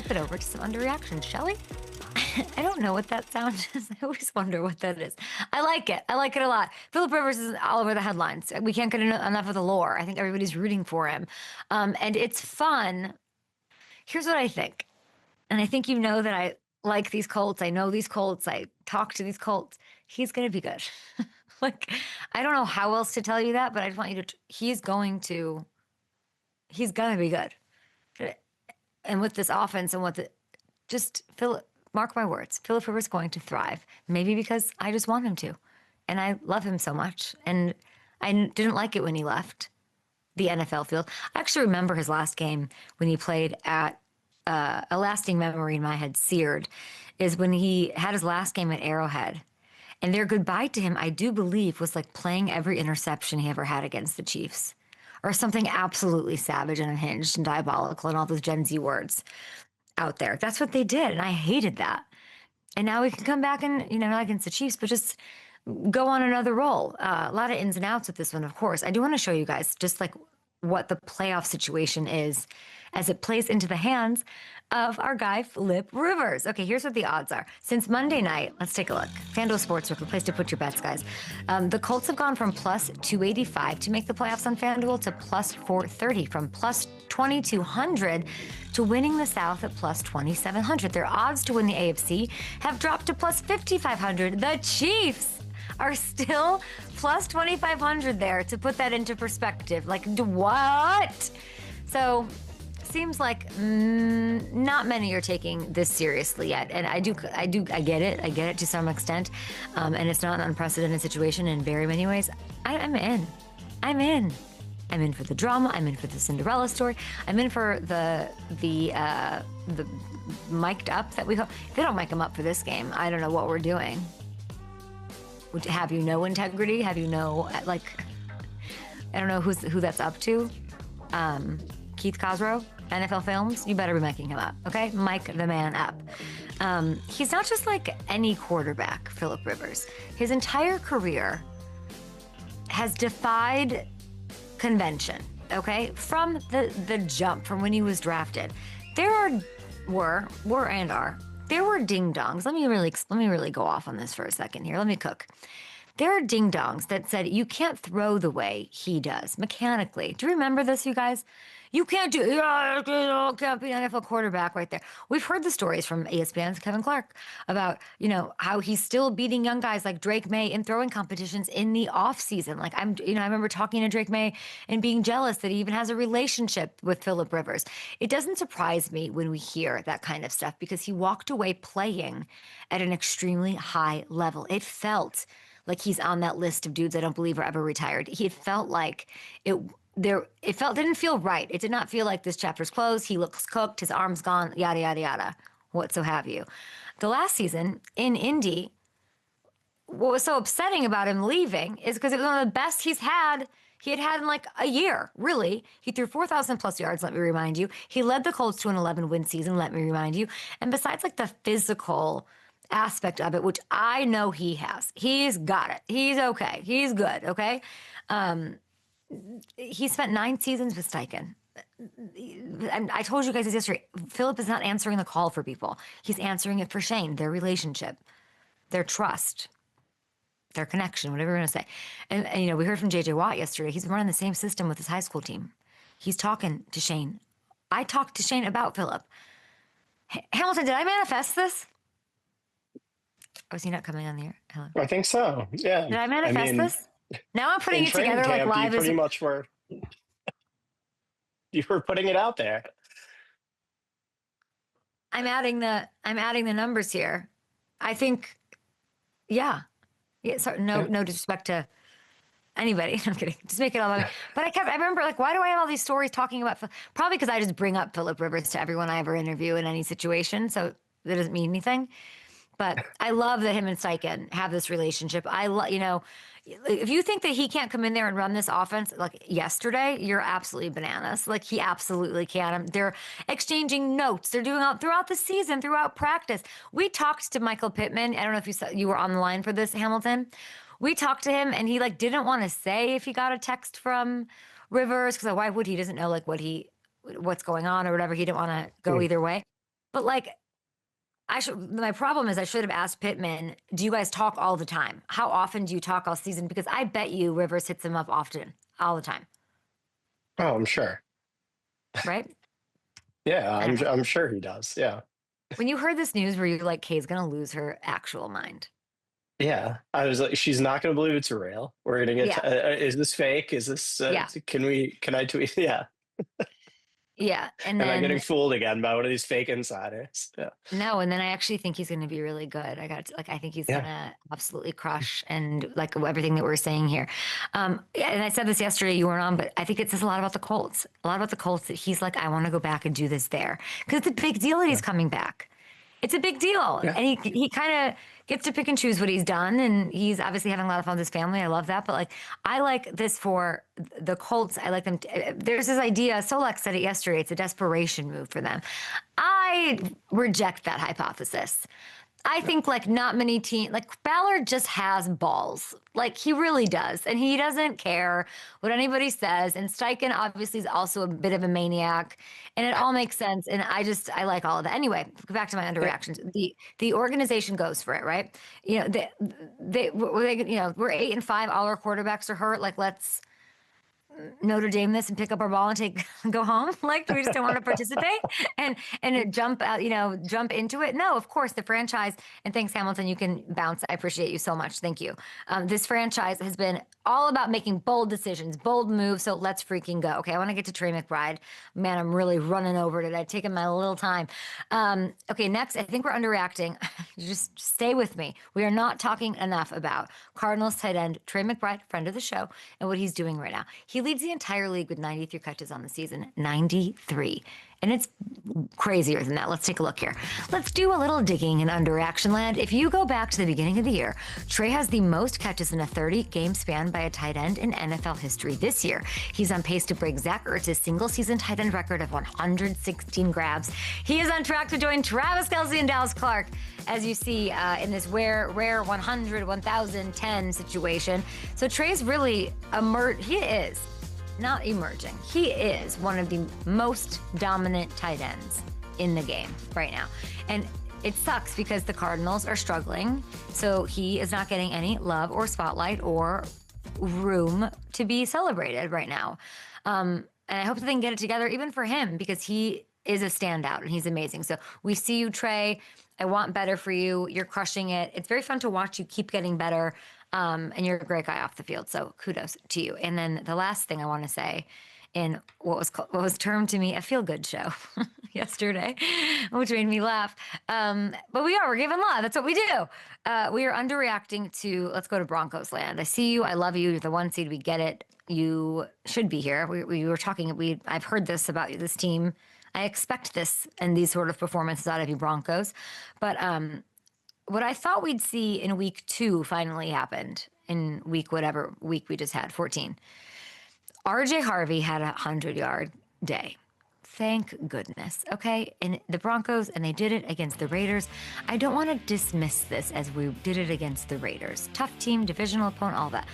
flip it over to some underreactions, shall we? I don't know what that sound is. I always wonder what that is. I like it. I like it a lot. Philip Rivers is all over the headlines. We can't get enough of the lore. I think everybody's rooting for him. And it's fun. Here's what I think. And I think you know that I like these Colts. I know these Colts. I talk to these Colts. He's going to be good. Like, I don't know how else to tell you that, but I just want you to, he's going to be good. And with this offense and with the, just mark my words, Philip Rivers is going to thrive. Maybe because I just want him to. And I love him so much. And I didn't like it when he left the NFL field. I actually remember his last game when he played at a lasting memory in my head, seared, is when he had his last game at Arrowhead. And their goodbye to him, I do believe, was like playing every interception he ever had against the Chiefs. Or something absolutely savage and unhinged and diabolical and all those Gen Z words out there. That's what they did, and I hated that. And now we can come back and, not against the Chiefs, but just go on another roll. A lot of ins and outs with this one, of course. I do want to show you guys just like what the playoff situation is as it plays into the hands of our guy, Philip Rivers. Okay, here's what the odds are. Since Monday night, let's take a look. FanDuel Sportsbook, a place to put your bets, guys. The Colts have gone from plus 285 to make the playoffs on FanDuel to plus 430, from plus 2,200 to winning the South at plus 2,700. Their odds to win the AFC have dropped to plus 5,500. The Chiefs are still plus 2,500 there, to put that into perspective. Like, what? So seems like not many are taking this seriously yet. And I get it to some extent. And it's not an unprecedented situation in very many ways. I'm in. I'm in for the drama. I'm in for the Cinderella story. I'm in for the mic'd up that we hope. If they don't mic him up for this game, I don't know what we're doing. Have you no integrity? Have you no, like, I don't know who that's up to. Keith Cosrow, NFL Films, you better be miking him up, okay? Mic the man up. He's not just like any quarterback, Philip Rivers. His entire career has defied convention, okay? From the jump, from when he was drafted. There were ding-dongs. Let me really go off on this for a second here. Let me cook. There are ding-dongs that said you can't throw the way he does mechanically. Do you remember this, you guys? You can't can't be an NFL quarterback right there. We've heard the stories from ESPN's Kevin Clark about, how he's still beating young guys like Drake May in throwing competitions in the off season. Like I remember talking to Drake May and being jealous that he even has a relationship with Philip Rivers. It doesn't surprise me when we hear that kind of stuff, because he walked away playing at an extremely high level. It felt like he's on that list of dudes I don't believe are ever retired. He felt like didn't feel right. It did not feel like this chapter's closed. He looks cooked. His arm's gone. Yada, yada, yada. What so have you. The last season in Indy, what was so upsetting about him leaving is because it was one of the best he had in like a year, really. He threw 4,000 plus yards, let me remind you. He led the Colts to an 11-win season, let me remind you. And besides like the physical aspect of it, which I know he has, he's got it. He's okay. He's good, okay? He spent 9 seasons with Steichen. And I told you guys this yesterday. Philip is not answering the call for people. He's answering it for Shane, their relationship, their trust, their connection, whatever you want to say. And we heard from J.J. Watt yesterday. He's running the same system with his high school team. He's talking to Shane. I talked to Shane about Philip. Hamilton, did I manifest this? Oh, is he not coming on the air? Hello. I think so. Yeah. Did I manifest this? Now I'm putting it together like live. You pretty much were. You were putting it out there. I'm adding the numbers here. I think, yeah. So no disrespect to anybody. I'm kidding. Just make it all about me. But I remember, like, why do I have all these stories talking about? Probably because I just bring up Philip Rivers to everyone I ever interview in any situation. So that doesn't mean anything. But I love that him and Steichen have this relationship. If you think that he can't come in there and run this offense like yesterday, you're absolutely bananas. Like, he absolutely can. They're exchanging notes. They're doing throughout the season, throughout practice. We talked to Michael Pittman. I don't know if you were on the line for this, Hamilton. We talked to him, and he didn't want to say if he got a text from Rivers, because why would he? Doesn't know what's going on or whatever. He didn't want to go either way. But like, my problem is I should have asked Pittman, do you guys talk all the time? How often do you talk all season? Because I bet you Rivers hits him up often, all the time, Oh, I'm sure. right? Yeah, I don't know. I'm sure he does. Yeah. When you heard this news, were you like, Kay's gonna lose her actual mind? Yeah. I was like, she's not going to believe it's real. We're going to get, Yeah, is this fake? Is this, yeah, can I tweet? Yeah. yeah. And Am I getting then fooled again by one of these fake insiders? Yeah. no, and then I actually think he's gonna be really good. Like I think he's Yeah. gonna absolutely crush and like everything that we're saying here. Yeah, and I said this yesterday, you weren't on, but I think it says a lot about the Colts. A lot about the Colts that he's like, I want to go back and do this there because it's a big deal that he's Yeah. coming back. It's a big deal. Yeah. And he kind of gets to pick and choose what he's done. And he's obviously having a lot of fun with his family. I love that. But like, I like this for the Colts. I like them. There's this idea. Solak said it yesterday. It's a desperation move for them. I reject that hypothesis. I think like not many teams, like Ballard just has balls. Like he really does. And he doesn't care what anybody says. And Steichen obviously is also a bit of a maniac. And it all makes sense. And I like all of that. Anyway, back to my Yeah. underreactions. The organization goes for it, right? You know, we're 8-5, all our quarterbacks are hurt. Like let's Notre Dame this and pick up our ball and go home? Like, do we just don't want to participate and jump out, jump into it? No, of course, the franchise, and thanks, Hamilton, you can bounce. I appreciate you so much. Thank you. This franchise has been all about making bold decisions, bold moves. So let's freaking go. Okay, I want to get to Tre McBride. Man, I'm really running over today, taking my little time. Okay, next, I think we're underreacting. Just stay with me. We are not talking enough about Cardinals tight end Tre McBride, friend of the show, and what he's doing right now. He leads the entire league with 93 catches on the season, 93. And it's crazier than that. Let's take a look here. Let's do a little digging in underreaction land. If you go back to the beginning of the year, Tre has the most catches in a 30-game span by a tight end in NFL history this year. He's on pace to break Zach Ertz's single-season tight end record of 116 grabs. He is on track to join Travis Kelce and Dallas Clark, as you see in this rare 100, 1,010 situation. So Tre's really he is not emerging. He is one of the most dominant tight ends in the game right now. And it sucks because the Cardinals are struggling. So he is not getting any love or spotlight or room to be celebrated right now. And I hope that they can get it together even for him because he is a standout and he's amazing. So we see you, Tre. I want better for you. You're crushing it. It's very fun to watch you keep getting better. And you're a great guy off the field. So kudos to you. And then the last thing I want to say in what was termed to me a feel-good show yesterday, which made me laugh. But we're giving love. That's what we do. We are underreacting to, let's go to Broncos land. I see you. I love you. You're the 1 seed. We get it. You should be here. We were talking, I've heard this about this team. I expect this and these sort of performances out of you Broncos. But what I thought we'd see in week 2 finally happened in whatever week we just had, 14. RJ Harvey had a 100-yard day. Thank goodness. Okay. And the Broncos, and they did it against the Raiders. I don't want to dismiss this as we did it against the Raiders. Tough team, divisional opponent, all that.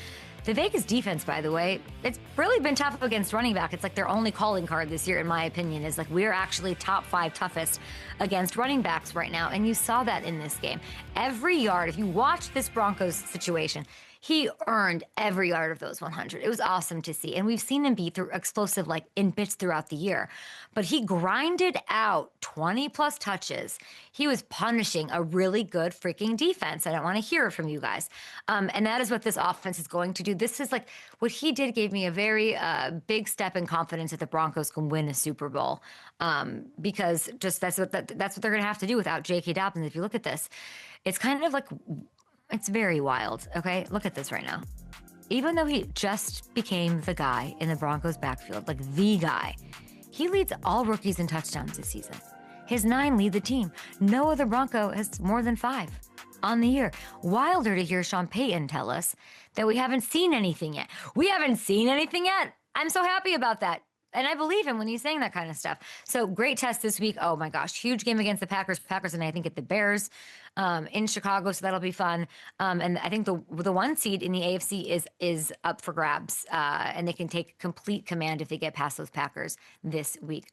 The Vegas defense, by the way, it's really been tough against running back. It's like their only calling card this year, in my opinion, is like we're actually top 5 toughest against running backs right now. And you saw that in this game. Every yard, if you watch this Broncos situation, he earned every yard of those 100. It was awesome to see. And we've seen him be explosive like in bits throughout the year. But he grinded out 20-plus touches. He was punishing a really good freaking defense. I don't want to hear it from you guys. And that is what this offense is going to do. This is like what he did gave me a very big step in confidence that the Broncos can win a Super Bowl. Because just that's what they're going to have to do without J.K. Dobbins. If you look at this, it's kind of like... It's very wild, okay? Look at this right now. Even though he just became the guy in the Broncos backfield, like the guy, he leads all rookies in touchdowns this season. His 9 lead the team. No other Bronco has more than 5 on the year. Wilder to hear Sean Payton tell us that we haven't seen anything yet. We haven't seen anything yet. I'm so happy about that. And I believe him when he's saying that kind of stuff. So great test this week. Oh my gosh, huge game against the Packers. Packers and I think at the Bears in Chicago, so that'll be fun. And I think the 1 seed in the AFC is up for grabs, and they can take complete command if they get past those Packers this week.